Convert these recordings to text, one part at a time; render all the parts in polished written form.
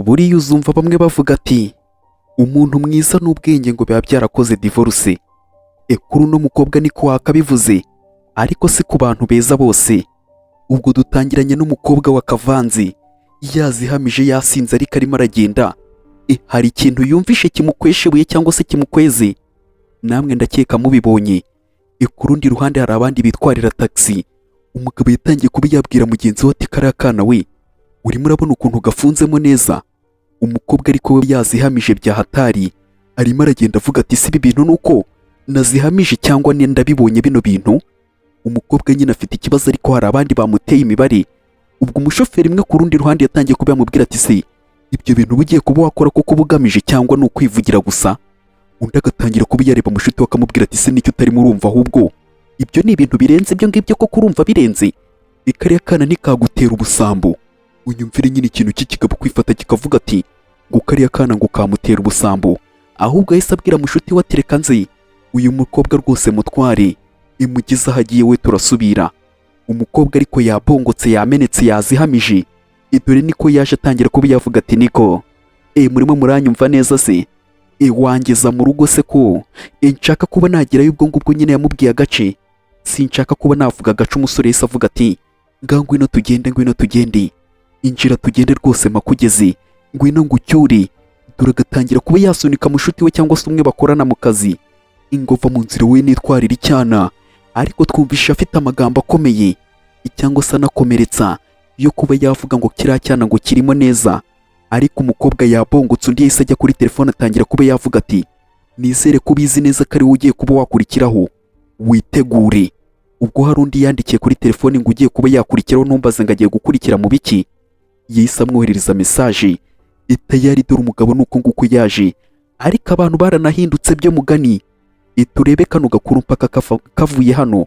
buriya uzumva bamwe bavuga ati umuntu mwiza n'ubwenge ngo biba byarakoze divorce. Kuri uno mukobwa niko wakabivuze, ariko si ku bantu beza bose. Ubwo dutangiranye n'umukobwa wa Kavanzi yazihamije yasinze ariko arimo aragenda. Hari ikintu yumvishe kimukweshebuye cyangwa se kimukweze. Namwe ndakeka mubibonye. Ku rundi ruhande hari abandi bitwarira taxi. Umugabo yatangiye kuba yabwira mugenzi we ati kariya kana we, urimo urabona ukuntu gafunzemo neza. Umukobwa ariko we yazihamije bya hatari, arimo aragenda avuga ati si ibi bintu nuko nazihamije cyangwa ni ndabibonye bino bintu. Umukobwa nyine afite ikibazo ariko hari abandi bamuteye imibare. Ubwo umushoferi imwe ku rundi ruhande yatangiye kuba yamubwira ati se ibyo bintu ugiye kuba wakora koko bugamije cyangwa ni ukwivugira gusa. Undi agatangira kuba yareba mushuti we akamubwira ati se nicyo utarimo urumva, ahubwo ibyo ni ibintu birenze ibyo ngibyo koko urumva birenze. Kariya kana ntikagutera ubusambo. Unyumvire nyine ikintu cy'ikigabo kwifata kikavuga ati ngo kariya kana ngo kamutera ubusambo. Ahubwo ahise abwira mushuti we ati reka nze uyu mukobwa rwose mutware imugeze aho agiye we turasubira. Umukobwa ariko yabongotse yamenetse yazihamije. Dore niko yaje atangira kuba yavuga ati niko murimo muranyumva neza se? Wangeza mu rugo se ko nshaka kuba nagerayo. Ubwo ngubwo nyine yamubwiye agace, sinshaka kuba navuga agace. Umusore yise avuga ati ngwino tugende, ngwino tugende, injira tugende rwose makugeze, ngwino ngucyure. Dore agatangira kuba yasunika mushuti we cyangwa se umwe bakorana mu kazi. Ingova mu nzira we nitwarira icyana, ariko twumvisha afite amagambo akomeye cyangwa se anakomeretsa yo kuba yavuga ngo kiriya cyana ngo kirimo neza. Ariko umukobwa yabongotse, undi yahise ajya kuri telefone atangira kuba yavuga ati nizere ko ubizi neza ko ari wowe ugiye kuba wakurikiraho, witegure. Ubwo hari undi yandikiye kuri telefone ngo ugiye kuba yakurikiraho, ntumbaze ngo agiye gukurikira mu biki. Yahise amwoherereza mesaje iteye. Dore umugabo nuko nguko yaje, ariko abantu baranahindutse byo mugani. Turebe kano gakuru mpaka kavuye hano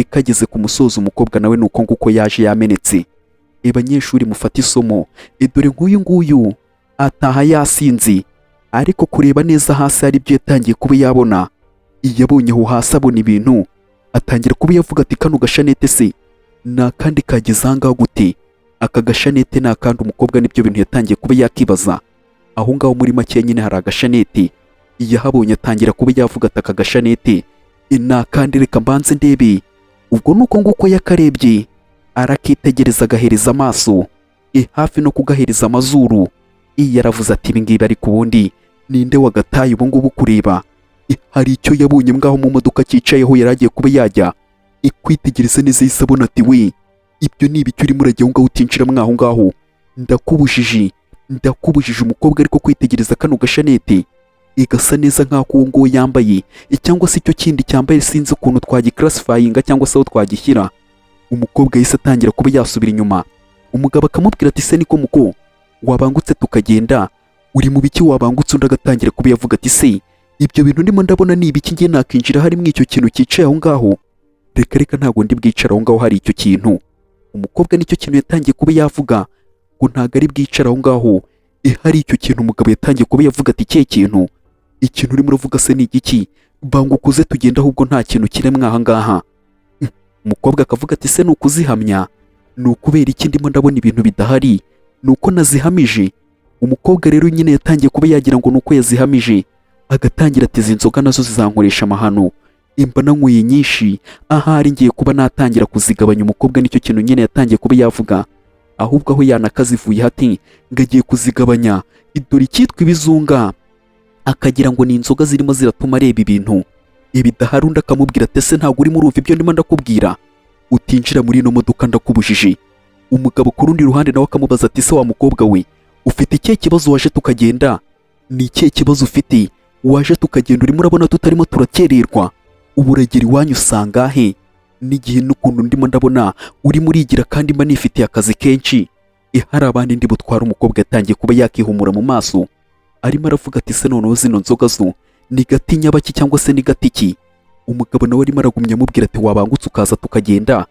kageze ku musozo. Umukobwa nawe nuko nguko yaje yamenetse. Abanyeshuri mufata isomo. Dore nk'uyu nguyu ataha yasinze, ariko kureba neza hasi hari ibyo yatangiye kuba yabona. Yabonye aho hasi abona ibintu, atangira kuba yavuga ati kano gashanete se na kandi kageze ahangaha gute? Aka gashanete ni akandi. Umukobwa nibyo bintu yatangiye kuba yakibaza. Aho ngaho muri make nyine hari agashanete yahabonye, atangira kuba yavuga ati aka gashanete ni akandi, reka mbanze ndebe. Ubwo nuko nguko yakarebye arakitegereza, agahereza amaso hafi no kugahereza amazuru. Yaravuze ati ibi ngibi ariko ubundi ninde wagataye ubu ngubu kureba? Hari icyo yabonye ngaho mu modoka cyicayeho yari agiye kuba yajya kwitegereza neza. Yahise abona ati we, ibyo ni ibiki urimo urajya aho ngaho utinjira mwaho ngaho? Ndakubujije. Umukobwa ariko kwitegereza kano gashanete igasa neza nk'ako uwo nguwo yambaye, cyangwa se icyo kindi cyambaye sinzi ukuntu twagiklassifyinga cyangwa se aho twagishyira. Umukobwa yahise atangira kuba yasubira inyuma. Umugabo akamubwira ati se niko muko wabangutse tukagenda, uri mu biki wabangutse? Undi agatangira kuba yavuga ati se ibyo bintu ndimo ndabona ni ibiki? Ngiye nakinjira harimo icyo kintu cyicaye aho ngaho? Reka ntabwo ndi bwicara aho ngaho hari icyo kintu. Umukobwa nicyo kintu yatangiye kuba yavuga ngo ntabwo ari bwicara aho ngaho hari icyo kintu. Umugabo yatangiye kuba yavuga ati cye kintu, ikintu urimo uravuga se ni igiki? Bangukuze tugenda, ahubwo nta kintu kiremwa aha ngaha. Umukobwa akavuga ati se ni ukuzihamya? Ni ukubera iki ndimo ndabona ibintu bidahari? Ni uko nazihamije. Umukobwa rero nyine yatangiye kuba yagira ngo ni uko yazihamije, agatangira ati izi nzoga nazo zizankoresha amahano, imba nanyweye nyinshi, ahari ngiye kuba natangira kuzigabanya. Umukobwa nicyo kintu nyine yatangiye kuba yavuga, ahubwo aho yanakazivuye hati ngo agiye kuzigabanya. Dore icyitwa ibizunga akagira ngo ni inzoga zirimo ziratuma areba ibintu bidahari. Undi akamubwira ati se ntabwo urimo urumva ibyo ndimo ndakubwira? Utinjira muri ino modoka ndakubujije. Umugabo ku rundi ruhande nawe akamubaza ati se wa mukobwa we, ufite ikihe kibazo waje tukagenda? Ni ikihe kibazo ufite waje tukagenda? Urimo urabona tutarimo turakererwa, ubu uragera iwanyu usanga he? N'igihe n'ukuntu ndimo ndabona urimo urigira kandi mba nifitiye akazi kenshi. Hari abandi ndi butwara. Umukobwa yatangiye kuba yakihumura mu maso, arimo aravuga ati se noneho zino nzoga zo ni gatinya baki cyangwa se ni gatiki? Umugabo nawe arimo aragumya amubwira ati wabangutse ukaza tukagenda,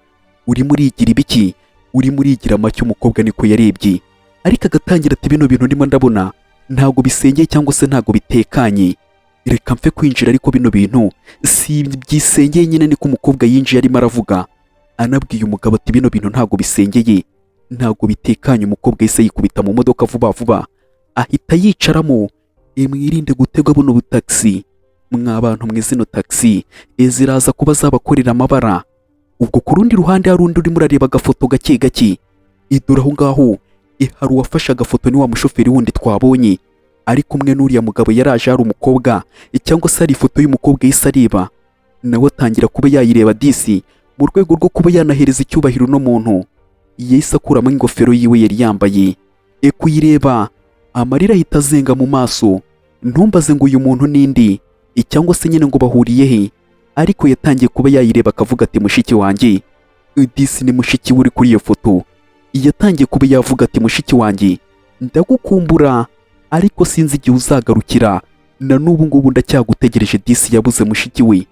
urimo urigira ibiki? Urimo urigira make? Umukobwa niko yarebye, ariko agatangira ati bino bintu ndimo ndabona ntabwo bisengeye cyangwa se ntabwo bitekanye, reka mfe kwinjira. Ariko bino bintu si byisengeye nyine. Niko umukobwa yinjiye arimo aravuga, anabwiye umugabo ati bino bintu ntabwo bisengeye, ntabwo bitekanye. Umukobwa yahise yikubita mu modoka vuba vuba, ahita yicaramo. Mwirinde gutegwa buno butaxi, mwabantu mwe zino taxi ziraza kuba zabakorera amabara. Ubwo ku rundi ruhande hari undi urimo urareba agafoto gake gake. Idura aho ngaho hari uwafashe agafoto ni wa mushoferi wundi twabonye, ari kumwe n'uriya mugabo yaraje hari umukobwa cyangwa se hari ifoto y'umukobwa yise areba, nawe atangira kuba yayireba disi mu rwego rwo kuba yanahereza icyubahiro no muntu. Yahise akuramo ingofero yiwe yari yambaye, kuyireba amarira ahita azenga mu maso. Ntumbaze ngo uyu muntu nindi cyangwa se nyine ngo bahuriye he, ariko yatangiye kuba yayireba akavuga ati mushiki wanjye. Disi ni mushiki uri kuri iyo foto. Yatangiye kuba yavuga ati mushiki wanjye ndagukumbura, ariko sinzi igihe uzagarukira, na n'ubu ngubu ndacyagutegereje. Disi yabuze mushiki we,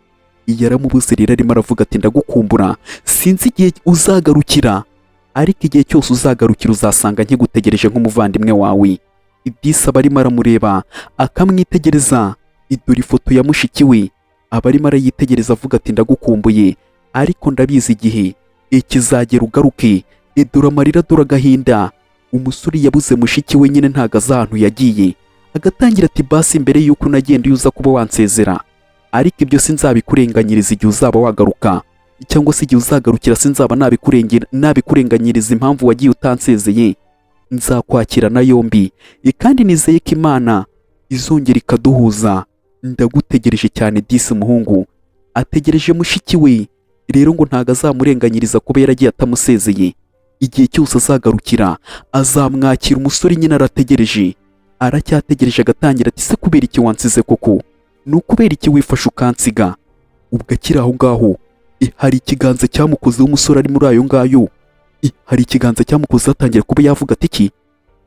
yaramubuze rero arimo aravuga ati ndagukumbura, sinzi igihe uzagarukira, ariko igihe cyose uzagarukira uzasanga nkigutegereje nk'umuvandimwe wawe. Disi aba arimo aramureba akamwitegereza. Idura ifoto ya mushiki we, aba arimo arayitegereza avuga ati ndagukumbuye, ariko ndabizi igihe kizagera ugaruke. Dore amarira, dore agahinda. Umusore yabuze mushiki we nyine ntago azi ahantu yagiye. Agatangira ati basi mbere yuko unagenda iyo uza kuba wansezera, ariko ibyo sinzabikurenganyiriza igihe uzaba wagaruka, cyangwa se igihe uzagarukira sinzaba nabikurenganyiriza impamvu wagiye utansezeye. Nzakwakirana yombi, kandi nizeye ko Imana izongera ikaduhuza. Ndagutegereje cyane Disi muhungu. Ategereje mushiki we rero ngo ntago azamurenganyiriza kuba yaragiye atamusezeye. Igihe cyose azagarukira azamwakira. Umusore nyine arategereje, aracyategereje. Agatangira ati se kubera iki wansize koko? Ni ukubera iki wifashe ukansiga? Ubwo akiri aho ngaho hari ikiganza cyamukozeho. Umusore ari muri ayo ngayo, hari ikiganza cyamukozeho. Atangira kuba yavuga ati iki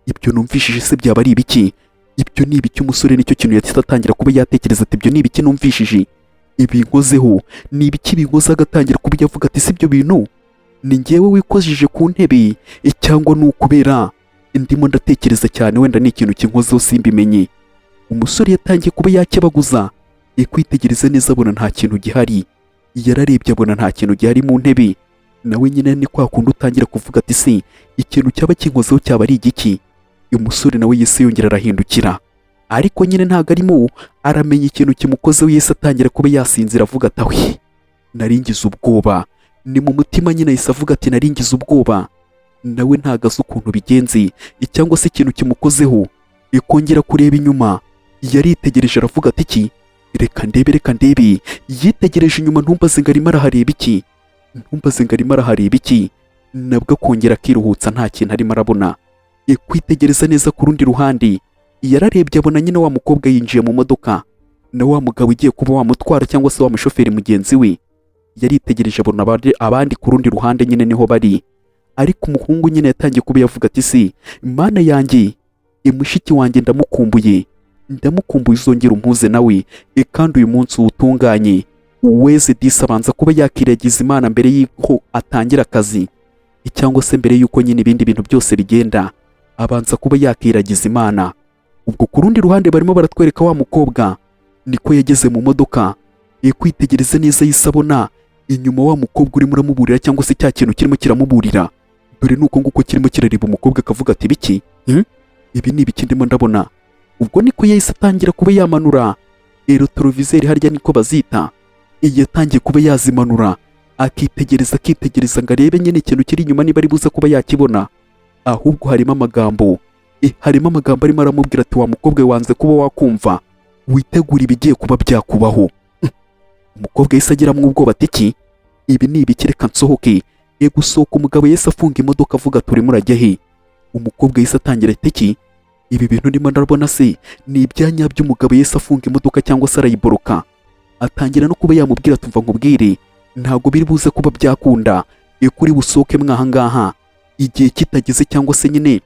ibyo numvishije se byaba ari ibiki? Ibyo ni ibiki? Umusore nicyo kintu yahise atangira kuba yatekereza ati ibyo ni ibiki numvishije? Ibi nkozeho ni ibiki binkoze? Agatangira kuba yavuga ati si ibyo bintu ni njyewe wikojeje ku ntebe, cyangwa ni ukubera ndimo ndatekereza cyane wenda ni ikintu kinkozeho simbimenye. Umusore yatangiye kuba yakebaguza, kwitegereza neza abona nta kintu gihari. Yararebye abona nta kintu gihari mu ntebe. Nawe nyine ni kwa kundi utangira kuvuga ati se ikintu cyaba kinkozeho cyaba ari igiki? Umusore nawe yise yongera arahindukira, ariko nyine ntago arimo aramenya ikintu kimukozeho. Yese atangira kuba yasinzira avuga ati ahwi naringize ubwoba. Ni mu mutima nyine yise avuga ati naringize ubwoba. Nawe ntago azi ukuntu bigenze cyangwa se ikintu kimukozeho. Kongera kureba inyuma, yaritegereje aravuga ati iki reka ndebe. Yitegereje inyuma, ntumbaze ngo arimo arahareba iki. Nabwo akongera akiruhutsa, nta kintu arimo arabona. Kwitegereza neza ku rundi ruhande, yararebye abona nyine wa mukobwa yinjiye mu modoka na wa mugabo ugiye kuba wamutwara cyangwa se wa mushoferi mugenzi we. Yaritegereje abona abandi ku rundi ruhande nyine niho bari, ariko umuhungu nyine yatangiye kuba yavuga ati si Mana yanjye, mushiki wanjye ndamukumbuye uzongera umpuze nawe, kandi uyu munsi uwutunganye uweze. Disi abanza kuba yakiragiza Imana mbere y'uko atangira akazi, cyangwa se mbere y'uko nyine ibindi bintu byose bigenda, abanza kuba yakiragiza Imana. Ubwo ku rundi ruhande barimo baratwereka wa mukobwa niko yageze mu modoka. Kwitegereza neza yise abona inyuma wa mukobwa urimo uramuburira, cyangwa se cya kintu kirimo kiramuburira. Dore nuko nguko kirimo kirareba umukobwa akavuga ati biki ibi ni ibiki ndimo ndabona? Ubwo niko yahise atangira kuba yamanura televiseri, harya niko bazita. Yatangiye kuba yazimanura, akitegereza ngo arebe nyine ikintu kiri inyuma niba ari buze kuba yakibona. Ahubwo harimo amagambo arimo aramubwira ati wa mukobwa wanze kuba wakumva, witegura ibigiye kuba byakubaho. Umukobwa yahise agiramo ubwoba ati iki ibi ni ibiki, reka nsohoke. Gusohoka umugabo yahise afunga imodoka avuga ati urimo urajya he? Umukobwa yahise atangira ati iki ibi bintu ndimo ndabona se ni ibyanya by'umugabo. Yahise afunga imodoka cyangwa se arayiboroka. Atangira no kuba yamubwira ati mva nkubwire ntago biri buze kuba byakunda kuri busohoke mwahangaha igihe kitageze, cyangwa se nyine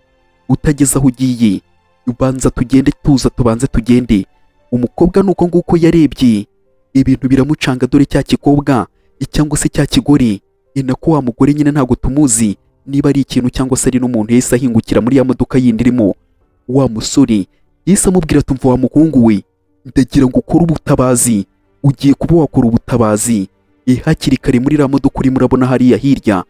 utageze aho ugiye. Ubanza tugende, tubanze tugende. Umukobwa nuko nguko yarebye ibintu biramucanga. Dore cya kikobwa cyangwa se cya kigore, nako wa mugore nyine ntago tumuzi niba ari ikintu cyangwa se ari n'umuntu. Yahise ahingukira muri ya modoka yindi irimo wa musore. Yahise amubwira ati mva wa muhungu we, ndagira ngo ukore ubutabazi. Ugiye kuba wakora ubutabazi hakiri kare. Muri iriya modoka urimo urabona hariya hirya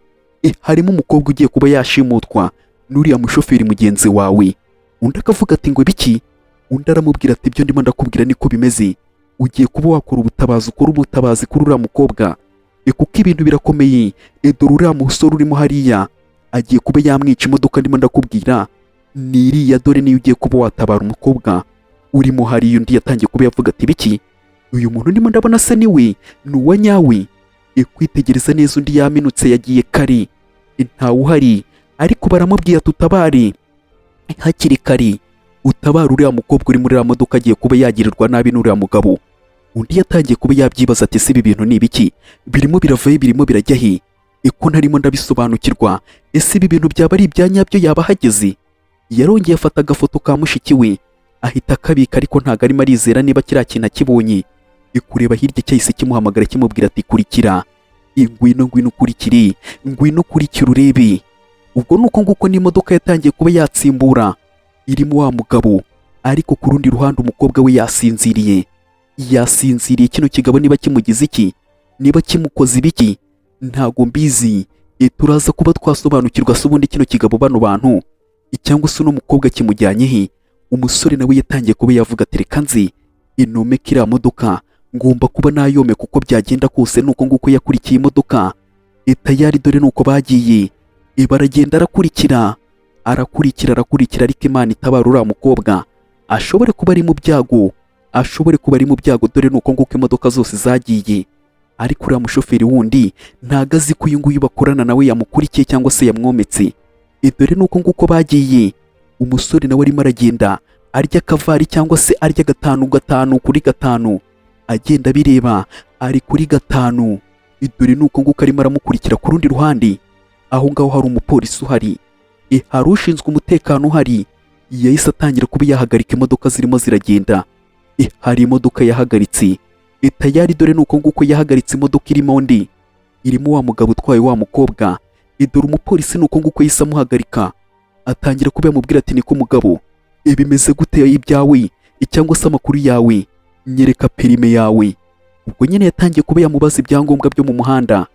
harimo umukobwa ugiye kuba yashimutwa n'uriya mushoferi mugenzi wawe. undi akavuga ati ngo biki, undi aramubwira ati ibyo ndimo ndakubwira niko bimeze, ugiye kuba wakora ubutabazi, ukora ubutabazi kuri uriya mukobwa, kuko ibintu birakomeye, dore uriya musore urimo hariya agiye kuba yamwica, imodoka ndimo ndakubwira ni iriya, dore niyo ugiye kuba watabara umukobwa urimo hariya. Undi yatangiye kuba yavuga ati biki, uyu muntu ndimo ndabona se niwe, ni uwa nyawe. Kwitegereza neza undi yaminutse yagiye kare, ntawe uhari, ariko baramubwiye tutabare hakiri kare, utabara uriya mukobwa uri muri iriya modoka agiye kuba yagirirwa nabi n'uriya mugabo. Undi yatangiye kuba yabyibaza ati ese ibi bintu ni ibiki, birimo biravayo, birimo birajya he, ko ntarimo ndabisobanukirwa, ese ibi bintu byaba ari ibya nyabyo, yaba ahageze? Yarongeye afata agafoto ka mushiki we ahita akabika, ariko ntago arimo arizera niba kiriya kintu akibonye. Kureba hirya cyahise kimuhamagara kimubwira ati kurikira, ngwino ukurikire, ngwino ukurikire urebe. Ubwo nuko nguko n'imodoka yatangiye kuba yatsimbura irimo wa mugabo, ariko ku rundi ruhande umukobwa we yasinziriye. Kino kigabo niba kimugize iki, niba kimukoze ibiki ntago mbizi, turaza kuba twasobanukirwa se ubundi kino kigabo bano bantu cyangwa se uno mukobwa kimujyanye he. Umusore nawe yatangiye kuba yavuga ati reka nzi inome kiriya modoka, ngomba kuba nayome kuko byagenda kose nuko nguko yakurikiye imodoka. Tayari dore nuko bagiye, baragenda arakurikira, ariko Imana itabara uriya mukobwa ashobore kuba ari mu byago, dore nuko nguko imodoka zose zagiye. Ariko uriya mushoferi wundi ntago azi ko uyu nguyu bakorana nawe yamukurikiye cyangwa se yamwometse. Dore nuko nguko bagiye, umusore nawe arimo aragenda arya kavari cyangwa se arya gatanu kuri gatanu, agenda bireba, ari kuri gatanu. Dore nuko nguko arimo aramukurikira. Ku rundi ruhande aho ngaho hari umupolisi uhari, hari ushinzwe umutekano uhari. Yahise atangira kuba yahagarika imodoka zirimo ziragenda. Hari imodoka yahagaritse Tayari, dore nuko nguko yahagaritse imodoka irimo wa mugabo utwaye wa mukobwa. Dore umupolisi nuko nguko yahise amuhagarika, atangira kuba yamubwira ati niko mugabo, bimeze gute ibyawe cyangwa se amakuru yawe, nyereka perime yawe. Ubwo nyine yatangiye kuba yamubaza ibyangombwa byo mu muhanda.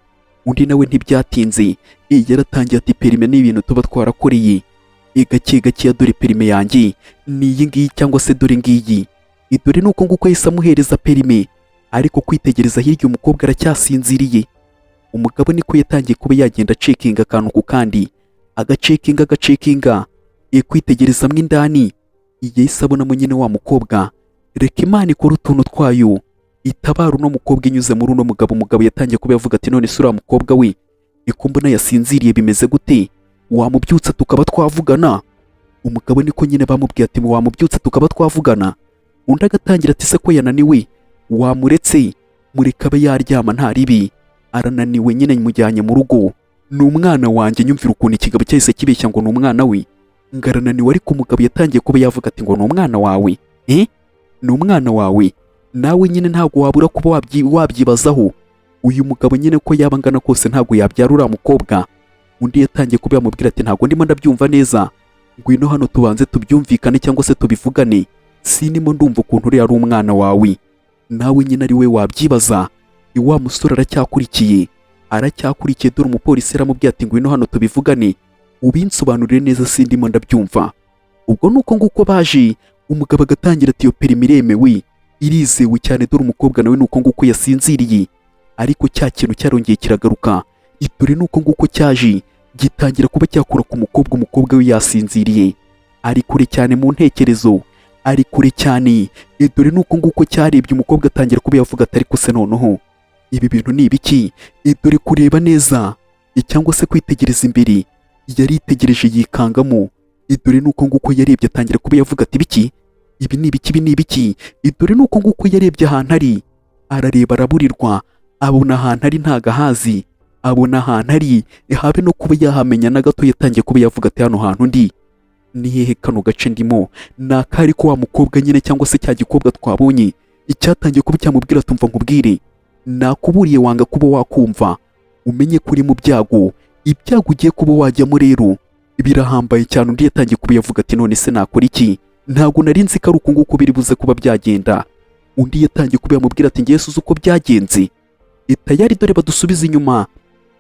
Undi nawe ntibyatinze, yaratangiye ati perime ni ibintu tuba twarakoreye, gake gake, dore perime yanjye ni iyi ngiyi cyangwa se dore ngiyi. Dore nuko nguko yahise amuhereza perime, ariko kwitegereza hirya umukobwa aracyasinziriye. Umugabo niko yatangiye kuba yagenda cekinga akantu ku kandi, agacekinga, kwitegereza mo indani. Yahise abonamo nyine wa mukobwa, reka Imana ikora utuntu twayo, itabara uno mukobwa inyuze muri uno mugabo. Umugabo yatangiye kuba yavuga ati none se uriya mukobwa we ko mbona yasinziriye, bimeze gute, wamubyutsa tukaba twavugana? Umugabo niko nyine bamubwiye ati wamubyutsa tukaba twavugana. Undi agatangira ati se ko yananiwe, wamuretse mureka abe yaryama nta ribi, arananiwe nyine mujyanye mu rugo, ni umwana wanjye. Nyumvira ukuntu ikigabo cyahise kibeshya ngo ni umwana we, ngarananiwe. Ariko umugabo yatangiye kuba yavuga ati ngo ni umwana wawe, ni umwana wawe nawe nyine ntabwo wabura kuba wabyibazaho. Uyu mugabo nyine ko yaba angana kose ntabwo yabyara uriya mukobwa. Undi yatangiye kuba yamubwira ati ntabwo ndimo ndabyumva neza, ngwino hano tubanze tubyumvikane cyangwa se tubivugane, sinimo ndumva ukuntu uriya ari umwana wawe, nawe nyine ari we wabyibaza. Wa musore aracyakurikiye, dore umupolisi aramubwiye ati ngwino hano tubivugane, ubinsobanurire neza, sindimo ndabyumva. Ubwo nuko nguko baje, umugabo agatangira ati iyo perime iremewe, irizewe cyane. Dore umukobwa nawe nuko nguko yasinziriye, ariko cya kintu cyarongeye kiragaruka. Dore nuko nguko cyaje gitangira kuba cyakura ku mukobwa. Umukobwa we yasinziriye, ari kure cyane mu ntekerezo, ari kure cyane. Dore nuko nguko cyarebye umukobwa, atangira kuba yavuga ati ariko se noneho ibi bintu ni ibiki? Dore kureba neza cyangwa se kwitegereza imbere, yari itegereje yikangamo. Dore nuko nguko yarebye, atangira kuba yavuga ati biki, ibi ni ibiki? Dore nuko nguko yarebye ahantu ari, arareba araburirwa, abona ahantu ari ntagahazi, abona ahantu ari habe no kuba yahamenya na gato. Yatangiye kuba yavuga ati hano hantu ndi ni hehe, kano gace ndimo ni akari ko wa mukobwa nyine cyangwa se cya gikobwa twabonye icyatangiye kuba cyamubwira tumva nkubwire, nakuburiye wanga kuba wakumva, umenye kuri mu byago, ibyago ugiye kuba wajyamo rero birahambaye cyane. Undi yatangiye kuba yavuga ati none se nakora iki, ntabwo nari nzi ko ari uku nguko biri buze kuba byagenda. Undi yatangiye kuba yamubwira ati ngiye suze uko byagenze. Tayari dore badusubiza inyuma,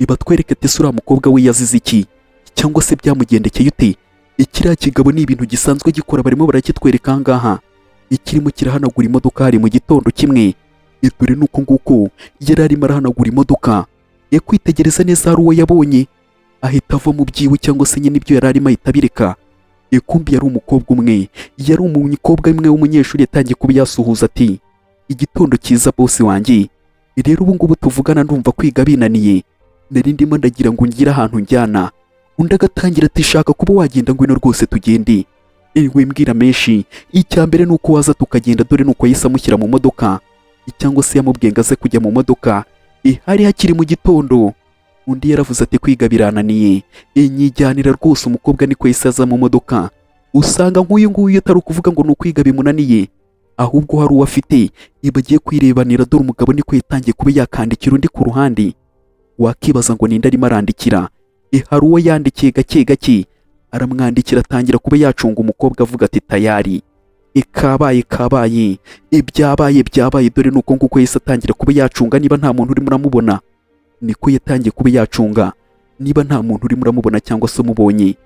batwereke ati uriya mukobwa we yazize iki cyangwa se byamugendekeye ute, Ikiriya kigabo ni ibintu gisanzwe gikora, barimo barakitwereka ahangaha. Ikirimo kirahanagura imodoka hari mu gitondo kimwe. Dore nuko nguko yari arimo arahanagura imodoka. Kwitegereza neza hari uwo yabonye, ahita ava mu byiwe cyangwa se nyine ibyo yari arimo ahita abireka. Kumbi yari umukobwa umwe, yari umukobwa umwe w'umunyeshuri yatangiye kuba yasuhuza ati igitondo cyiza bosi wanjye. Rero ubu ngubu tuvugana ndumva kwiga binaniye, nari ndimo ndagira ngo ngire ahantu njyana. Undi agatangira ati shaka kuba wagenda ngwino rwose tugende. Mbwira menshi, icya mbere nuko waza tukagenda, dore nuko yahise amushyira mu modoka, cyangwa se yamubwiye ngo aze kujya mu modoka. Hari hakiri mu gitondo. Undi yaravuze ati kwiga birananiye, nyijyanira rwose. Umukobwa niko yahise aza mu modoka. Usanga nk'uyu nguyu atari ukuvuga ngo ni ukwiga bimunaniye, ahubwo hari uwo afite bagiye kwirebanira. Dore umugabo niko yatangiye kuba yakandikira undi ku ruhande. Wakibaza ngo ninde arimo arandikira? Hari uwo yandikiye gake gake, aramwandikira atangira kuba yacunga umukobwa avuga ati tayari. Kabaye byabaye. Dore nuko nguko yahise atangira kuba yacunga niba nta muntu urimo uramubona. Niko yatangiye kuba yacunga niba nta muntu urimo uramubona cyangwa se umubonye.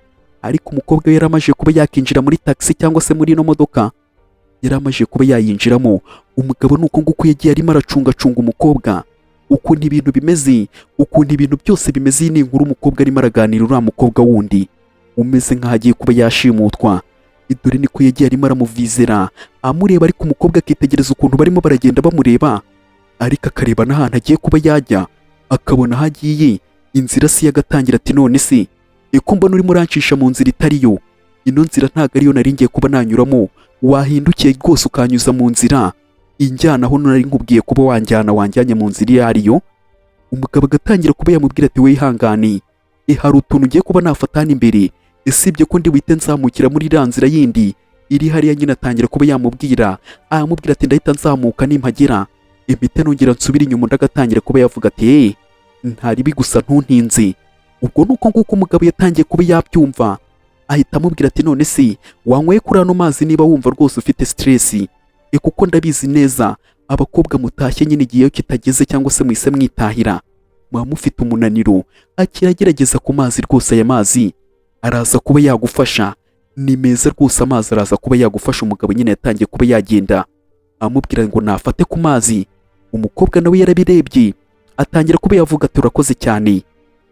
Ariko umukobwa we yaramaje kuba yakinjira muri taxi cyangwa se muri ino modoka, yaramaje kuba yayinjiramo. Umugabo nuko nguko yagiye arimo aracungacunga umukobwa. Ukuntu ibintu bimeze, ukuntu ibintu byose bimeze. Iyi ni inkuru umukobwa arimo araganira uriya mukobwa wundi umeze nk'aho agiye kuba yashimutwa. Dore niko yagiye arimo aramuvizera amureba, ariko umukobwa akitegereza ukuntu barimo baragenda bamureba, ariko akareba n'ahantu agiye kuba yajya, akabona aho agiye inzira si yagatangira ati none se ko mbona urimo urancisha mu nzira itariyo, ino nzira ntabwo ariyo nari ngiye kuba nanyuramo, wahindukiye rwose ukanyuza mu nzira injyana aho nari nkubwiye kuba wanjyanye mu nzira iyo ariyo. Umugabo agatangira kuba yamubwira ati wihangane, hari utuntu ugiye kuba nafatana imbere, sibye ko ndi buhite nzamukira muri iriya nzira yindi iri hariya. Nyine atangira kuba yamubwira ati ndahita nzamuka nimpagera impite nongera nsubira inyuma. Undi agatangira kuba yavuga ati ntaribi gusa ntuntinze. Ubwo nuko nguko umugabo yatangiye kuba yabyumva, ahita amubwira ati none se wanyweye kuri ano mazi niba wumva rwose ufite stress? Kuko ndabizi neza abakobwa mutashye nyine igihe kitageze cyangwa se mwise mwitahira muba mufite umunaniro. Akiragerageza ku mazi rwose, aya mazi araza kuba yagufasha, ni meza rwose, amazi araza kuba yagufasha. Umugabo nyine yatangiye kuba yagenda amubwira ngo nafate ku mazi. Umukobwa nawe yarabirebye atangira kuba yavuga ati urakoze cyane,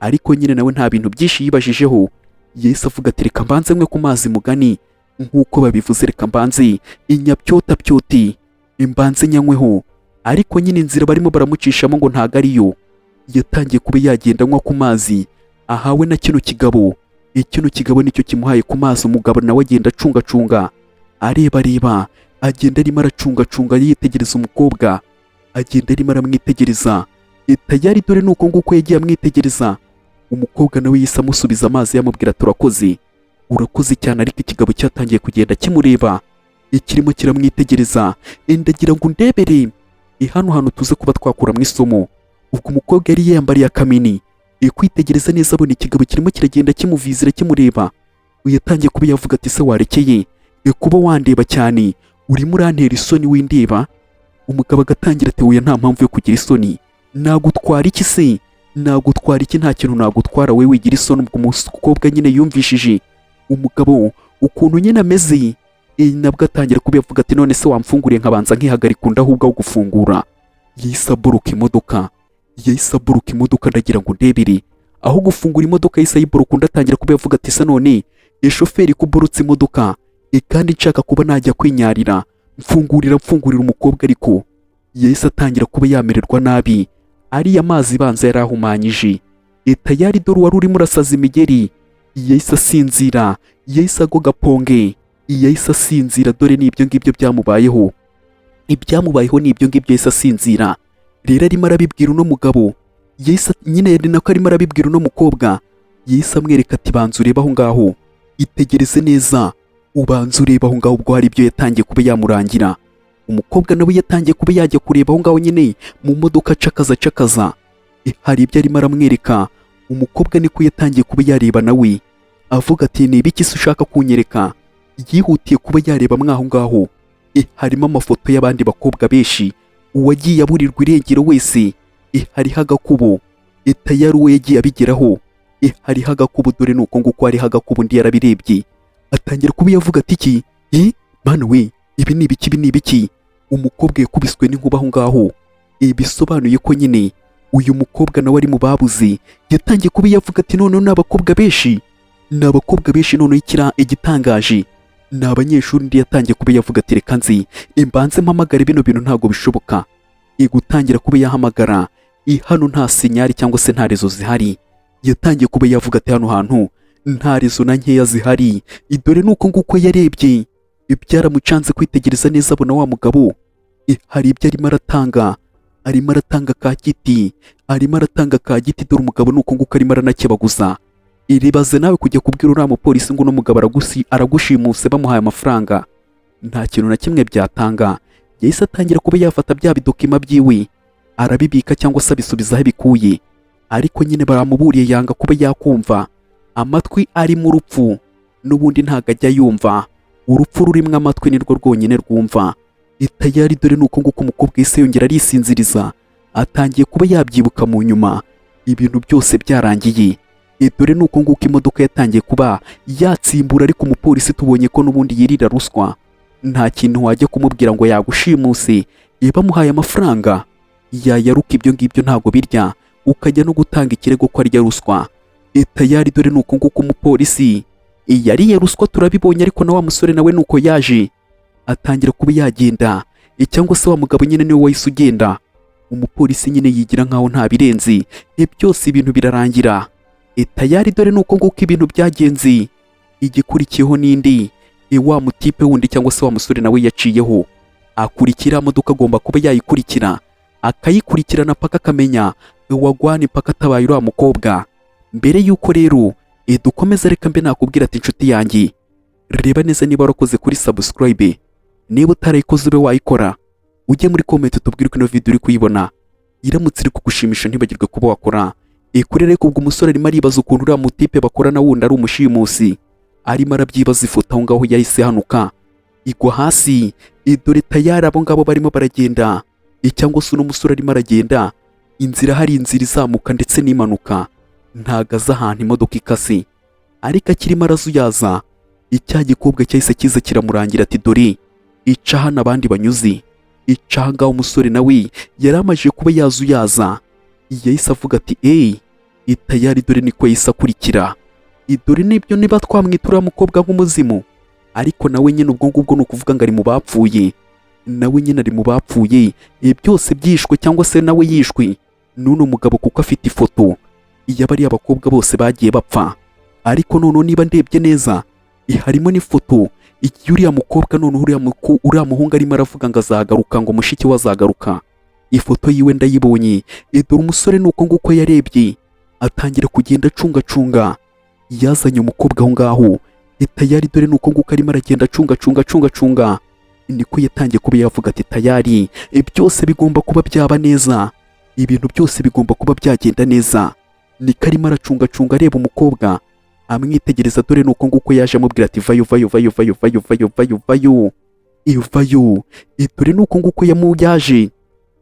ariko nyine nawe nta bintu byinshi yibajijeho. Yahise avuga ati reka mbanze nkwe ku mazi mugani, nk'uko babivuze, reka mbanze inyabyota byoti imbanze nyanyweho. Ariko nyine inzira barimo baramucishamo ngo ntago ariyo. Yatangiye kuba yagenda anywa ku mazi ahawe na kino kigabo. Kino kigabo nicyo kimuhaye ku mazi. Umugabo nawe agenda acungacunga areba, agenda arimo aracungacunga yitegereza umukobwa, agenda arimo aramwitegereza. Tayari dore nuko nguko yagiye amwitegereza. Umukobwa nawe yise amusubiza amazi yamubwira urakoze cyane. Ariko ikigabo cyatangiye kugenda kimureba, kirimo kiramwitegereza. Ndagira ngo ndebere hano hantu tuze kuba twakuramo isomo. Ubwo umukobwa yari yambariye akamini, kwitegereza neza abona ikigabo kirimo kiragenda kimuvizira kimureba. Yatangiye kuba yavuga ati se warekeye kuba wandeba cyane, urimo urantera isoni windeba? Umugabo agatangira ati oya nta mpamvu yo kugira isoni, nagutwara iki se? Nagutwara iki? Nta kintu nagutwara, we wigira isoni. Ubwo umukobwa nyine yumvishije umugabo ukuntu nyine ameze, nabwo atangira kuba yavuga ati none se wamfunguriye nkabanza nkihagarika undi ahubwo aho gufungura. Yahise aburuka imodoka, ndagira ngo ndebere aho gufungura imodoka. Yahise ayiburuka. Undi atangira kuba yavuga ati se none shoferi kuburutse imodoka, kandi nshaka kuba najya kwinyarira, mfungurira umukobwa. Ariko yahise atangira kuba yamererwa nabi, ariya mazi banza yari ahumanyije. Tayari dore wari urimo urasaza imigeri yahise asinzira, yahise agoga ponge, yahise asinzira. Dore n'ibyo ngibyo byamubayeho, ibyamubayeho n'ibyo ngibyo yahise asinzira. Rero arimo arabibwira uno mugabo, yahise nyine nako arimo arabibwira uno mukobwa, yahise amwereka ati banza urebe aho ngaho, itegereze neza, ubanza urebe aho ngaho. Ubwo hari ibyo yatangiye kuba yamurangira. Umukobwa nawe yatangiye kuba yajya kureba aho ngaho nyine mu modoka acakaza. Hari ibyo arimo aramwereka. Umukobwa niko yatangiye kuba yareba nawe avuga ati ni ibiki se ushaka kunyereka? Yihutiye kuba yareba mwaho ngaho. Harimo amafoto y'abandi bakobwa benshi, uwagiye aburirwa irengero wese hariho agakubo. Tayari uwo yagiye abigeraho hariho agakubo. Dore nuko nguko hariho agakubo. Undi yarabirebye atangira kuba yavuga ati iki mana we, ibi ni ibiki, ibi ni ibiki? Umukobwa yakubiswe n'inkuba aho ngaho. Bisobanuye ko nyine uyu mukobwa nawe ari mu babuze. Yatangiye kuba yavuga ati noneho ni abakobwa benshi, ni abakobwa benshi, noneho igitangaje ni abanyeshuri. Ndi yatangiye kuba yavuga ati reka nzi imbanze mpamagare, bino bintu ntabwo bishoboka. Gutangira kuba yahamagara, hano nta sinyari cyangwa se nta rezo zihari. Yatangiye kuba yavuga ati hano hantu nta rezo na nkeya zihari. Dore nuko nguko yarebye, byaramucanze kwitegereza neza, abona wa mugabo hari ibyo arimo aratanga, arimo aratanga ka giti, arimo aratanga ka giti. Dore umugabo nuko nguko arimo aranakebaguza. Iribaze nawe kujya kubwira uriya mupolisi ngo uno mugabo aragushimuse bamuhaye amafaranga, nta kintu na kimwe byatanga. Yahise atangira kuba yafata bya bidokima byiwe arabibika cyangwa se abisubiza aho bikuye, ariko nyine baramuburiye yanga kuba yakumva. Amatwi ari mu rupfu n'ubundi ntago ajya yumva. Urupfu rurimo amatwi nirwo rwonyine rwumva. Tayari dore nuko nguko umukobwa yise yongera arisinziriza, atangiye kuba yabyibuka mu nyuma, ibintu byose byarangiye. Dore nuko nguko imodoka yatangiye kuba yatsimbura, ariko umupolisi tubonye ko n'ubundi yirira ruswa. Nta kintu wajya kumubwira ngo yagushimuse, bamuhaye amafaranga yayaruka. Ibyo ngibyo ntago birya, ukajya no gutanga ikirego ko arya ruswa. Tayari dore nuko nguko umupolisi yariye ruswa, turabibonye. Ariko na wa musore nawe nuko yaje atangira kuba yagenda, cyangwa se wa mugabo nyine niwe wahise ugenda. Umupolisi nyine yigira nkaho nta birenze, byose ibintu birarangira. Tayari dore nuko nguko ibintu byagenze. Igikurikiyeho n'indi, wa mutipe wundi cyangwa se wa musore nawe yaciyeho akurikira modoka, agomba kuba yayikurikira, akayikurikirana paka akamenya wagwana paka atabaye uriya mukobwa. Mbere yuko rero dukomeza, reka mbe nakubwira ati inshuti yanjye, reba neza niba warakoze kuri subscribe, niba utarayikoze ube wayikora, ujye muri comment utubwire ko ino video uri kuyibona iramutse iri kugushimisha, ntibagirwe kuba wakora kuri reko. Ubwo umusore arimo aribaza ukuntu uriya mutipe bakorana wundi ari umushimusi, arimo arabyibaza. Ifoto aho ngaho yahise hanuka igwa hasi. Dore tayari abo ngabo barimo baragenda, cyangwa se uno musore arimo aragenda. Inzira hari inzira izamuka ndetse n'imanuka, ntago azi ahantu imodoka ikase, ariko akirimo arazuyaza, icya gikobwa cyahise kiza kiramurangira ati dore ica hano abandi banyuze, ica aha ngaho. Umusore nawe yari amajije kuba yazuyaza, yahise avuga ati tayari dore niko yahise akurikira. Dore nibyo niba twamwita uriya mukobwa nk'umuzimu, ariko nawe nyine ubwo ngubwo ni ukuvuga ngo ari mu bapfuye. Nawe nyine ari mu bapfuye, byose byishwe cyangwa se nawe yishwe n'uno mugabo, kuko afite ifoto y'abariya abakobwa bose bagiye bapfa. Ariko noneho niba ndebye neza, harimo n'ifoto y'uriya mukobwa. Noneho uriya muhungu arimo aravuga ngo azagaruka, ngo mushiki we azagaruka. Ifoto yiwe ndayibonye. Dore umusore nuko nguko yarebye, atangira kugenda acungacunga, yazanye umukobwa aho ngaho. Tayari dore nuko nguko arimo aragenda acungacunga. Niko yatangiye kuba yavuga ati tayari byose bigomba kuba byaba neza, ibintu byose bigomba kuba byagenda neza. Niko arimo aracungacunga areba umukobwa, amwitegereza. Dore nuko nguko yaje amubwira ati vayo. Dore nuko nguko yamuyaje,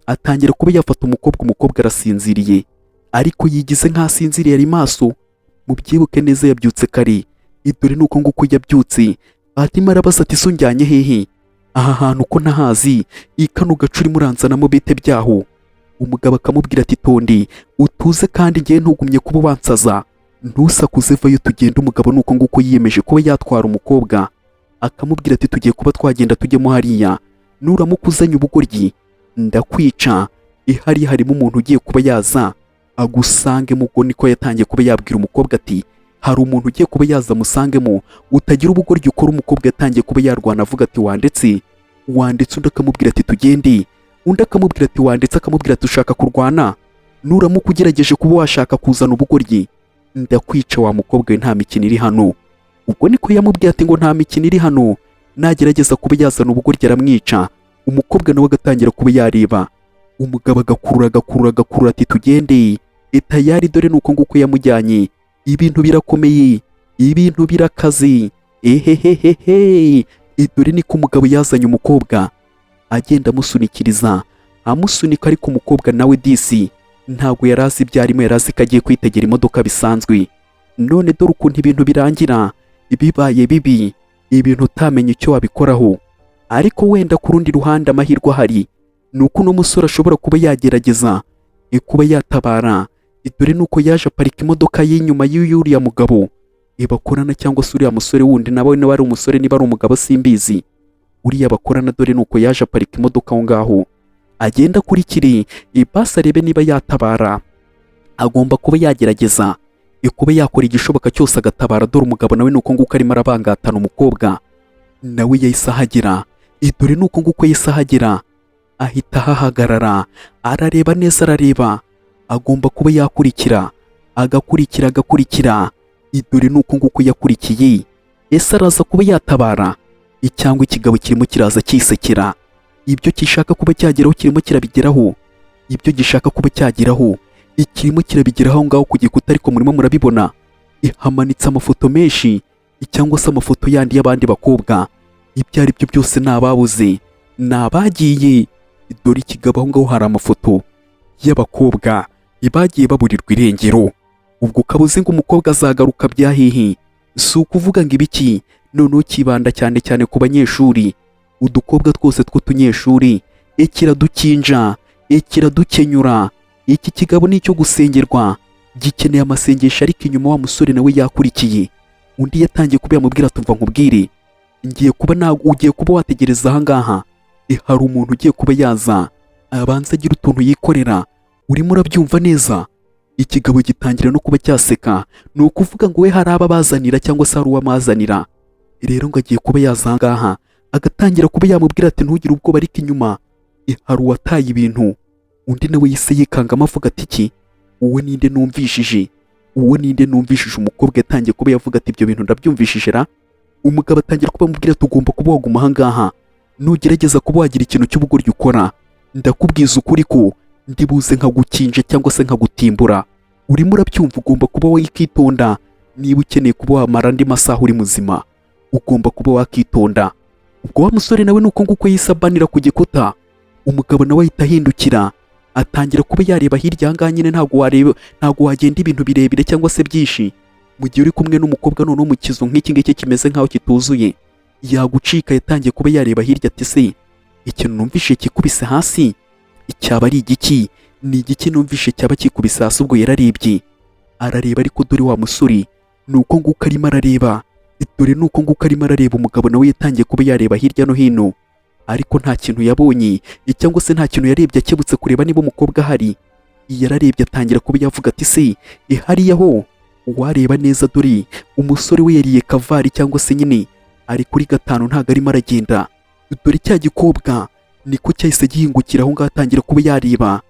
atangira kuba yafata umukobwa arasinziriye, ariko yigize nk'asinziriye, ari maso. Mubyibuke neza yabyutse kare. Dore nuko nguko yabyutse, arimo arabaza ati sunjyanye hehe, aha hantu ko ntahazi, kano gace urimo uranzanamo bite byaho. Umugabo akamubwira ati tonde utuze, kandi ngiye ntugumye kuba wansaza, ntusakuze, vayo tugenda. Umugabo nuko nguko yiyemeje kuba yatwara umukobwa, akamubwira ati tugiye kuba twagenda tujyemo hariya, nuramuka uzanye ubugoryi ndakwica. Hariya harimo umuntu ugiye kuba yaza agusangemo. Ubwo niko yatangiye kuba yabwira umukobwa ati hari umuntu ugiye kuba yaza musangemo, utagira ubugoryi ukora. Umukobwa yatangiye kuba yarwana avuga ati wandetse. Undi akamubwira ati tugende, undi akamubwira ati wandetse, akamubwira ati ushaka kurwana, nuramuka ugerageje kuba washaka kuzana ubugoryi ndakwica wa mukobwa we, nta mikino iri hano. Ubwo niko yamubwiye ati ngo nta mikino iri hano, nagerageza kuba yazana ubugoryi aramwica. Umukobwa nawe agatangira kuba yareba, umugabo agakurura ati tugende. Tayari dore nuko nguko yamujyanye. Ibintu birakomeye, ibintu birakaze. Dore niko umugabo yazanye umukobwa, agenda amusunikiriza, amusunika. Ariko umukobwa nawe disi ntabwo yari azi ibyo arimo, yari azi ko agiye kwitegera imodoka bisanzwe. None dore ukuntu ibintu birangira. bibaye bibi ibintu utamenya icyo wabikoraho. Ariko wenda ku rundi ruhande amahirwe ahari ni uko uno musore ashobora kuba yagerageza kuba yatabara, dore nuko yaje aparika imodoka y'inyuma y'uriya mugabo bakorana, cyangwa se uriya musore wundi nawe niba ari umusore niba ari umugabo simbizi, uriya bakorana dore nuko yaje aparika imodoka aho ngaho agenda akurikire basi arebe niba yatabara. Agomba kuba yagerageza kuba yakora igishoboka cyose agatabara, dore umugabo nawe nuko nguko arimo arabangatana umukobwa nawe yahise ahagera, dore nuko nguko yahise ahagera ahita ahahagarara arareba neza, arareba agomba kuba yakurikira agakurikira, dore nuko nguko yakurikiye. Ese araza kuba yatabara cyangwa ikigabo kirimo kiraza kisekera ibyo gishaka kuba cyageraho, kirimo kirabigeraho ibyo gishaka kuba cyageraho, ikirimo kirabigeraho ngaho ku gikuta. Ariko murimo murabibona hamanitse amafoto menshi cyangwa se amafoto yandi y'abandi bakobwa, ibyo ari byo byose ni ababuze, ni abagiye. Dore ikigabo aho ngaho hari amafoto y'abakobwa bagiye baburirwa irengero. Ubwo ukabuze ngo umukobwa azagaruka byahihi, si ukuvuga ngo ibiki, noneho kibanda cyane cyane ku banyeshuri. Udukobwa twose tw'utunyeshuri kiradukinja kiradukenyura. Iki kigabo ni icyo gusengerwa, gikeneye amasengesho. Ariko inyuma wa musore nawe yakurikiye, undi yatangiye kuba yamubwira tumva nkubwire, ugiye kuba wategereza aha ngaha, hari umuntu ugiye kuba yaza abanza agira utuntu yikorera, urimo urabyumva neza. Ikigabo gitangira no kuba cyaseka, ni ukuvuga ngo we hari aba bazanira cyangwa se hari uwamazanira. Rero ngo agiye kuba yaza aha ngaha agatangira kuba yamubwira ati ntugire ubwoba, ariko inyuma hari uwataye ibintu. Undi nawe yise yikangamo avuga ati iki, uwo ninde numvishije, umukobwa yatangiye kuba yavuga ati ibyo bintu ndabyumvishije ra. Umugabo atangira kuba amubwira tugomba kuba waguma aha ngaha, nugerageza kuba wagira ikintu cy'ubugoryi ukora, ndakubwiza ukuri ko ndibuze nkagukinje cyangwa se nkagutimbura. Urimo urabyumva, ugomba kuba wakitonda. Niba ukeneye kuba wamara andi masaha uri muzima, ugomba kuba wakitonda. Ubwo wa musore nawe nuko nguko yise abanira ku gikuta. Umugabo nawe ahita ahindukira atangira kuba yareba hirya aha ngaha. Nyine ntabwo wagenda ibintu birebire cyangwa se byinshi mu gihe uri kumwe n'umukobwa noneho mu kizu nk'iki ngiki kimeze nk'aho kituzuye, yagucika. Yatangiye kuba yareba hirya ati se ikintu numvishe kikubise hasi cyaba ari igiki, ni igiki numvishe cyaba kikubise hasi. Ubwo yararebye arareba, ariko dore wa musore nuko nguko arimo arareba, umugabo nawe yatangiye kuba yareba hirya no hino, ariko nta kintu yabonye cyangwa se nta kintu yarebye akebutse kureba niba umukobwa ahari. Yararebye atangira kuba yavuga ati se hariya ho wareba neza, dore umusore we yariye kavari cyangwa se nyine ari kuri gatanu, ntago arimo aragenda. Dore cya gikobwa niko cyahise gihingukira aho ngaho atangira kuba yareba.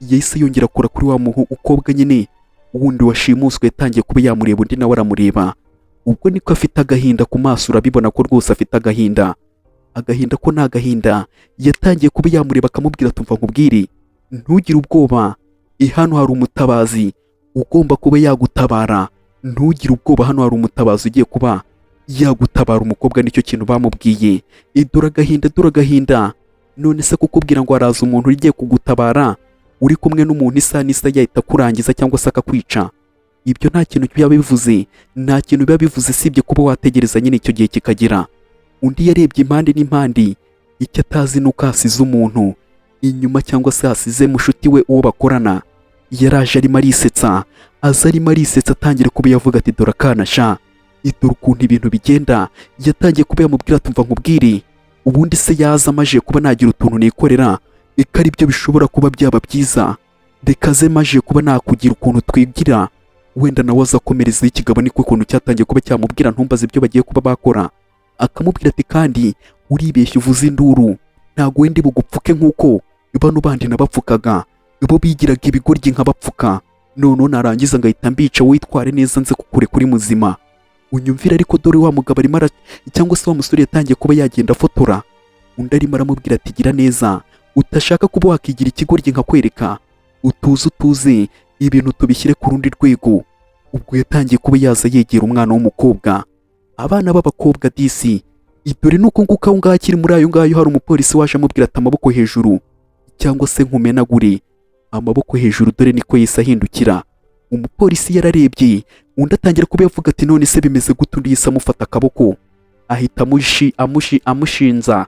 Yahise yongera kura kuri wa mukobwa nyine wundi washimuswe, yatangiye kuba yamureba, undi nawe aramureba. Ubwo niko afite agahinda ku maso, urabibona ko rwose afite agahinda ko nta gahinda. Yatangiye kuba yamureba akamubwira tumva nkubwire ntugire ubwoba, hano hari umutabazi ugomba kuba yagutabara, ntugire ubwoba, hano hari umutabazi ugiye kuba yagutabara. Umukobwa nicyo kintu bamubwiye. Dore agahinda. None se kukubwira ngo haraza umuntu ugiye kugutabara uri kumwe n'umuntu isa n'isa yahita kurangiza cyangwa se akakwica, ibyo nta kintu biba bivuze, sibye kuba wategereza nyine icyo gihe kikagera. Undi yarebye impande n'impande, icyo atazi nuko hasize umuntu inyuma cyangwa se hasize mushuti we uwo bakorana. Yaraje arimo arisetsa, atangira kuba yavuga ati dore akana sha, dore ukuntu ibintu bigenda. Yatangiye kuba yamubwira tumva nkubwire, ubundi se yaza amaje kuba nagira utuntu nikorera, ari byo bishobora kuba byaba byiza, reka ze maje kuba nakugira ukuntu twigira, wenda nawe azakomereza. Ikigabo niko ukuntu cyatangiye kuba cyamubwira ntumbaze ibyo bagiye kuba bakora. Akamubwira ati kandi uribeshya uvuze induru, ntago wende bugupfuke nk'uko bano bandi nabapfukaga, bo bigiraga ibigoryi nkabapfuka, none narangiza ngahita mbica, witware neza nze kukure kuri muzima, unyumvira. Ariko dore wa mugabo arimo cyangwa se wa musore yatangiye kuba yagenda afotora. Undi arimo aramubwira ati gira neza, utashaka kuba wakigira ikigoryi nkakwereka, utuze ibintu tubishyire ku rundi rwego. Ubwo yatangiye kuba yaza yegera umwana w'umukobwa. Abana b'abakobwa disi, dore nuko nguko aho ngaho akiri muri ayo ngayo hari umupolisi waje amubwira ati amaboko hejuru cyangwa se nkumenagure amaboko hejuru. Dore niko yise ahindukira Umupolisi yararebye, undi atangira kuba yavuga ati none se bimeze gute, undi yise amufata akaboko ahita amushinza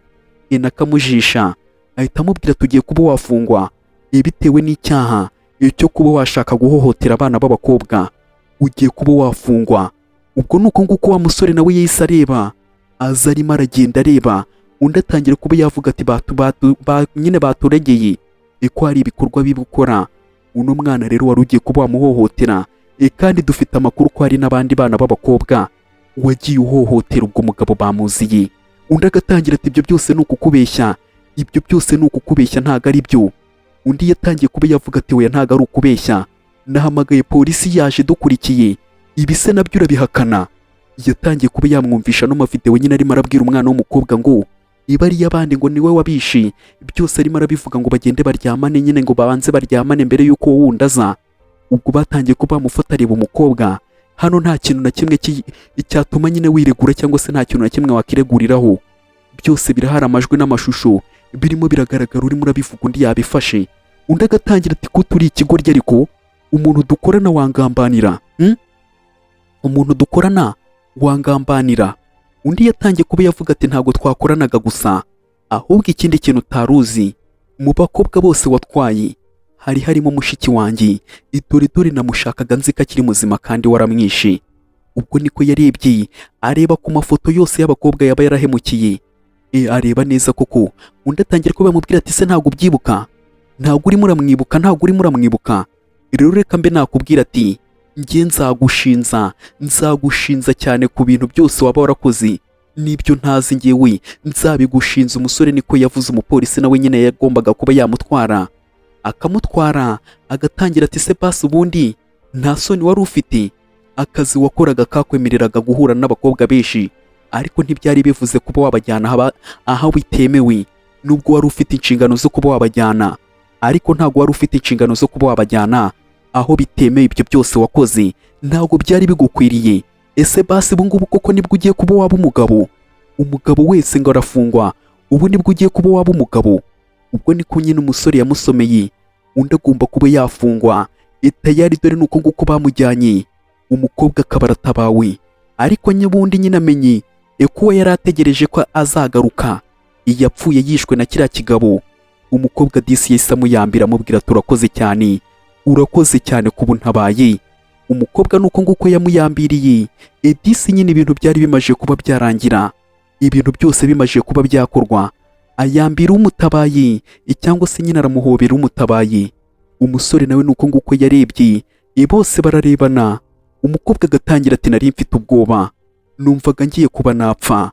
akamujisha, ahita amubwira tugiye kuba wafungwa bitewe n'icyaha cyo kuba washaka guhohotera abana b'abakobwa, ugiye kuba wafungwa. Ubwo nuko nguko wa musore nawe yahise areba, aza arimo aragenda areba, undi atangira kuba yavuga ati nyine baturegeye ko hari ibikorwa bibukora uno mwana rero wari ugiye kuba wamuhohotera, kandi dufite amakuru ko hari n'abandi bana b'abakobwa wagiye uhohotera ubwo mugabo bamuziye. Undi agatangira ati ibyo byose ni ukukubeshya, ibyo byose ni ukukubeshya ntago ari byo. Undi yatangiye kuba yavuga ati oya ntago ari ukubeshya, nahamagaye polisi yaje dukurikiye, ibi se nabyo urabihakana. Yatangiye kuba yamwumvisha no mavideo nyine arimo arabwira umwana w'umukobwa ngo ibari abandi ngo niwe wabishe, byose arimo arabivuga ngo bagende baryamane nyine, ngo babanze baryamane mbere yuko wundi aza. Ubwo batangiye kuba bamufata areba umukobwa, hano nta kintu na kimwe cyatuma nyine wiregura cyangwa se nta kintu na kimwe wakireguriraho, byose birahari amajwi n'amashusho birimo biragaragara, urimo urabivuga undi yabifashe. Undi agatangira ati ko turi ikigoryi ariko umuntu dukorana wangambanira, umuntu dukorana wangambanira. Undi yatangiye kuba yavuga ati ntago twakoranaga gusa, ahubwo ikindi kintu utaruzi, mu bakobwa bose watwaye hari harimo mushiki wanjye, dore namushakaga nzi ko akiri muzima kandi waramwishe. Ubwo niko yarebye areba ku mafoto yose y'abakobwa yaba yarahemukiye, areba neza koko. Undi atangira kuba yamubwira ati se ntago ubyibuka, ntago urimo uramwibuka, rero reka mbe nakubwira ati njye nzagushinza cyane ku bintu byose waba warakoze, nibyo ntazi njyewe nzabigushinza. Umusore niko yavuze. Umupolisi nawe nyine yagombaga kuba yamutwara, akamutwara agatangira ati se basi ubundi nta soni wari ufite, akazi wakoraga kakwemereraga guhura n'abakobwa benshi, ariko ntibyari bivuze kuba wabajyana aha bitemewe. Nubwo wari ufite inshingano zo kuba wabajyana, ariko ntago wari ufite inshingano zo kuba wabajyana aho bitemewe. Ibyo byose wakoze ntago byari bigukwiriye. Ese basi ubu ngubu koko nibwo ugiye kuba waba umugabo? Umugabo wese ngo arafungwa, ubu nibwo ugiye kuba waba umugabo? Ubwo niko nyine umusore yamusomeye, undi agomba kuba yafungwa. Yari dore nuko nguko bamujyanye, umukobwa akaba aratabawe. Ariko nyabundi nyine amenye ko yari ategereje ko azagaruka, yapfuye yishwe na kiriya kigabo. Umukobwa disi yahise amuyambira amubwira turakoze cyane, urakoze cyane kuba untabaye. Umukobwa nuko nguko yamuyambiriye. Disi nyine ibintu byari bimaje kuba byarangira, ibintu byose bimaje kuba byakorwa, ayambira umutabaye cyangwa se nyine aramuhobera umutabaye. Umusore nawe nuko nguko yarebye, bose bararebana. Umukobwa agatangira ati nari mfite ubwoba, numvaga ngiye kuba napfa.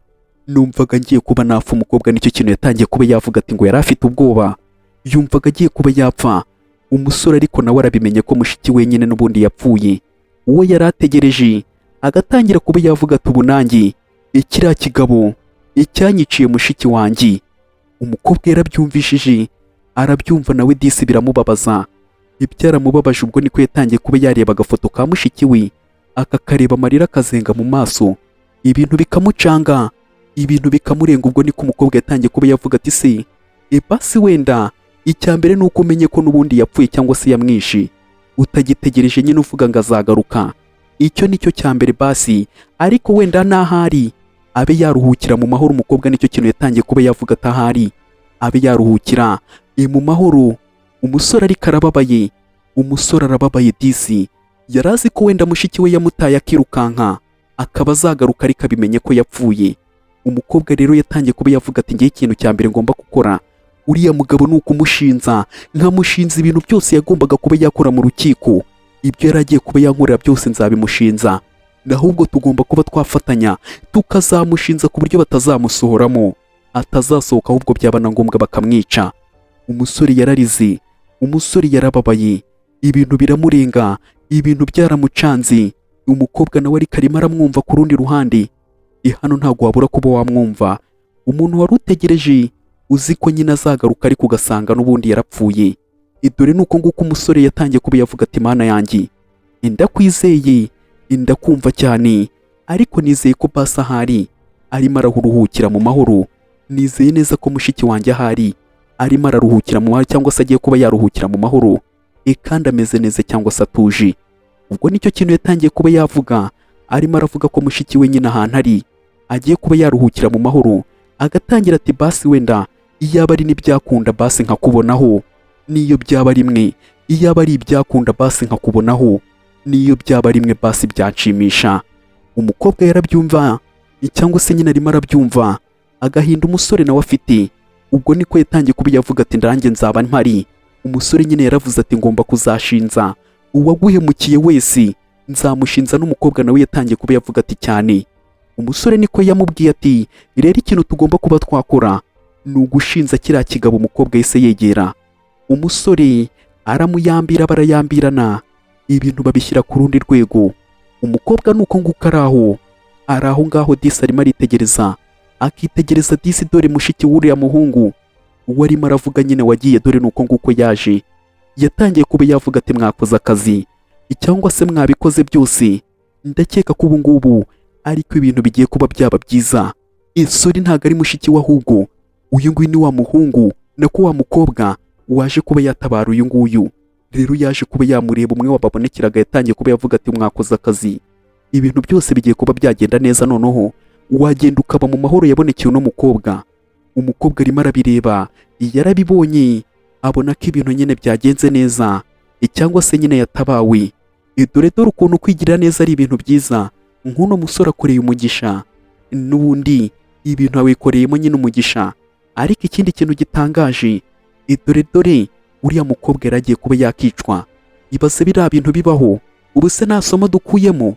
Umukobwa nicyo kintu yatangiye kuba yavuga ati ngo yari afite ubwoba, yumvaga agiye kuba yapfa. Umusore ariko nawe arabimenye ko mushiki wenyine n'ubundi yapfuye, uwo yari ategereje. Agatangira kuba yavuga ati ubu nanjye kiriya kigabo cyanyiciye mushiki wanjye. Umukobwa yarabyumvishije, arabyumva nawe disi biramubabaza. Ibyaramubabaje ubwo niko yatangiye kuba yareba agafoto ka mushiki we, akakareba amarira akazenga mu maso, ibintu bikamucanga, ibintu bikamurenga. Ubwo niko umukobwa yatangiye kuba yavuga ati se basi wenda icyambere nuko umenye ko n'ubundi yapfuye cyangwa se yamwishe, utagitegereje nyine uvuga ngo azagaruka. Icyo nicyo cyambere basi, ariko wenda n'ahari abe yaruhukira mu mahoro. Umukobwa nicyo kintu yatangiye kuba yavuga ati ahari abe yaruhukira mu mahoro. Umusore ariko arababaye, umusore arababaye disi. Yarazi ko wenda mushiki we yamutaye akirukanka akaba azagaruka, ariko abimenye ko yapfuye. Umukobwa rero yatangiye kuba yavuga ati ngiye ikintu cya mbere ngomba gukora, uriya mugabo ni ukumushinza, nkamushinza ibintu byose yagombaga kuba yakora mu rukiko. Ibyo yari agiye kuba yankorera byose nzabimushinza, ahubwo tugomba kuba twafatanya tukazamushinza ku buryo batazamusohoramo, atazasohoka ahubwo byaba na ngombwa bakamwica. Umusore yararize, umusore yarababaye, ibintu biramurenga, ibintu byaramucanze. Umukobwa nawe ariko arimo aramwumva ku rundi ruhande. Hano ntabwo wabura kuba wamwumva umuntu wari utegereje, uzi ko nyine azagaruka ariko ugasanga n'ubundi yarapfuye. Dore nuko nguko umusore yatangiye kuba yavuga ati mana yanjye ndakwizeye, ndakumva cyane, ariko nizeye ko basi ahari arimo araruhukira mu mahoro. Nizeye neza ko mushiki wanjye ahari arimo araruhukira mu mahoro, cyangwa se agiye kuba yaruhukira mu mahoro, kandi ameze neza cyangwa se atuje. ubwo nicyo kintu yatangiye kuba yavuga, arimo aravuga ko mushiki we nyine ahantu ari agiye kuba yaruhukira mu mahoro, agatangira ati basi wenda iyaba ari n'ibyakunda basi nkakubonaho, n'iyo byaba rimwe iyaba ari ibyakunda basi nkakubonaho, n'iyo byaba rimwe basi byanshimisha. Umukobwa yarabyumva cyangwa se nyine arimo arabyumva, agahinda umusore nawe afite. Ubwo niko yatangiye kuba yavuga ati ndanjye nzaba mpari. Umusore nyine yaravuze ati ngomba kuzashinza uwaguhemukiye wese, nzamushinza. N'umukobwa nawe yatangiye kuba yavuga ati cyane. Umusore niko yamubwiye ati rero ikintu tugomba kuba twakora ni ugushinza kiriya kigabo. Umukobwa yahise yegera umusore aramuyambira, barayambirana, ibintu babishyira ku rundi rwego. Umukobwa nuko nguko ari aho ngaho disi arimo aritegereza, akitegereza disi, dore mushiki w'uriya muhungu uwo arimo aravuga nyine wagiye, dore nuko nguko yaje. Yatangiye kuba yavuga ati mwakoze akazi cyangwa se mwabikoze byose, ndakeka ko ubu ngubu ariko ibintu bigiye kuba byaba byiza. Isuri ntago ari mushiki we, ahubwo uyu nguyu ni wa muhungu nako wa mukobwa waje kuba yatabara uyu nguyu. Rero yaje kuba yamureba, umwe wababonekeraga yatangiye kuba yavuga ati mwakoze akazi, ibintu byose bigiye kuba byagenda neza, noneho wagenda ukaba mu mahoro. Yabonekeye uno mukobwa, umukobwa arimo arabireba, yarabibonye, abona ko ibintu nyine byagenze neza, cyangwa se nyine yatabawe. Dore ukuntu kwigirira neza ari ibintu byiza. Nk'uno musore akoreye umugisha, n'ubundi ibintu awikoreyemo nyine umugisha. Ariko ikindi kintu gitangaje, dore uriya mukobwa yaragiye kuba yakicwa. Ibaze biriya bintu bibaho, ubu se nta somo dukuyemo?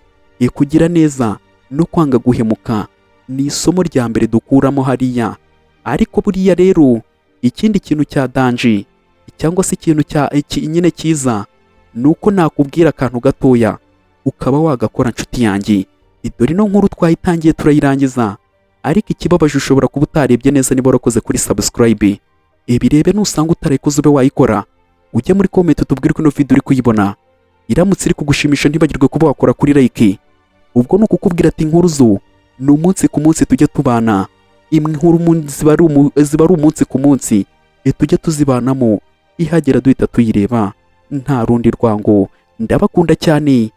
Kugira neza no kwanga guhemuka ni isomo rya mbere dukuramo hariya. Ariko buriya rero ikindi kintu cya danje cyangwa se ikintu nyine cyiza, ni uko nakubwira akantu gatoya ukaba wagakora nshuti yanjye. Dore ino nkuru twayitangiye turayirangiza, ariko ikibabaje ushobora kuba utarebye neza niba warakoze kuri subscribe. Birebe nusanga utarayikoze ube wayikora, ujye muri comment utubwire ko ino video uri kuyibona. Iramutse iri kugushimisha ntibagirwe kuba wakora kuri like. Ubwo ni ukukubwira ati inkuru zo ni umunsi ku munsi tujya tubana, imwe inkuru ziba ari umunsi ku munsi, tujya tuzibanamo, ihagera duhita tuyireba nta rundi rwango. Ndabakunda cyane.